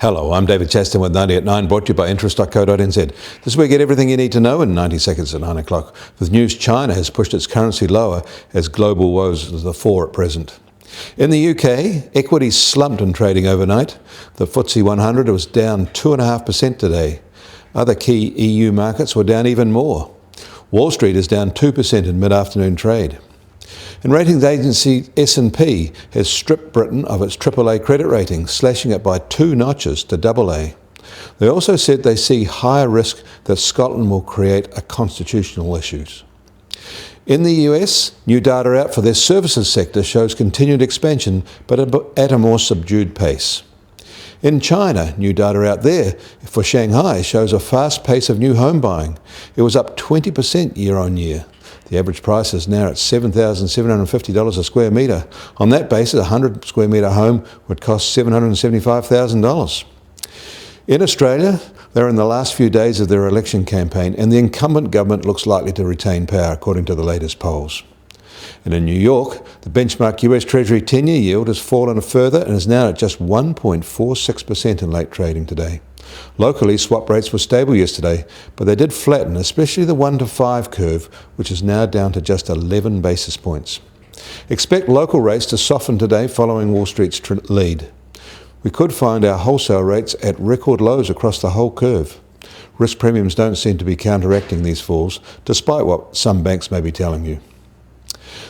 Hello, I'm David Chaston with 90 at 9, brought to you by interest.co.nz. This is where you get everything you need to know in 90 seconds at 9 o'clock. With news, China has pushed its currency lower as global woes is the fore at present. In the UK, equities slumped in trading overnight. The FTSE 100 was down 2.5% today. Other key EU markets were down even more. Wall Street is down 2% in mid-afternoon trade. And ratings agency S&P has stripped Britain of its AAA credit rating, slashing it by 2 notches to AA. They also said they see higher risk that Scotland will create a constitutional issues. In the US, new data out for their services sector shows continued expansion, but at a more subdued pace. In China, new data out there for Shanghai shows a fast pace of new home buying. It was up 20% year on year. The average price is now at $7,750 a square metre. On that basis, a 100 square metre home would cost $775,000. In Australia, they're in the last few days of their election campaign, and the incumbent government looks likely to retain power, according to the latest polls. And in New York, the benchmark US Treasury 10-year yield has fallen further and is now at just 1.46% in late trading today. Locally, swap rates were stable yesterday, but they did flatten, especially the 1 to 5 curve, which is now down to just 11 basis points. Expect local rates to soften today following Wall Street's lead. We could find our wholesale rates at record lows across the whole curve. Risk premiums don't seem to be counteracting these falls, despite what some banks may be telling you.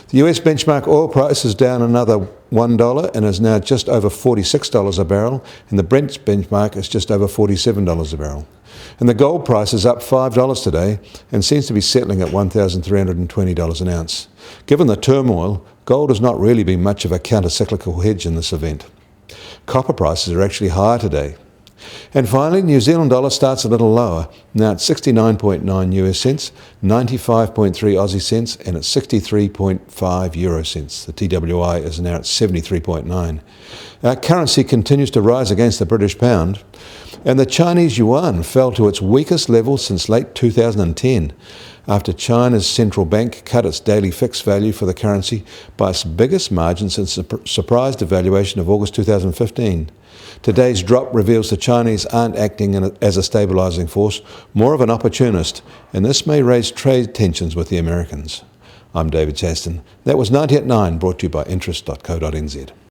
The US benchmark oil price is down another $1 and is now just over $46 a barrel, and the Brent benchmark is just over $47 a barrel. And the gold price is up $5 today and seems to be settling at $1,320 an ounce. Given the turmoil, gold has not really been much of a counter-cyclical hedge in this event. Copper prices are actually higher today. And finally, New Zealand dollar starts a little lower, now at 69.9 US cents, 95.3 Aussie cents, and at 63.5 euro cents. The TWI is now at 73.9. Our currency continues to rise against the British pound, and the Chinese yuan fell to its weakest level since late 2010, after China's central bank cut its daily fixed value for the currency by its biggest margin since the surprise devaluation of August 2015. Today's drop reveals the Chinese aren't acting as a stabilising force, more of an opportunist, and this may raise trade tensions with the Americans. I'm David Chaston. That was 90 at 9, brought to you by interest.co.nz.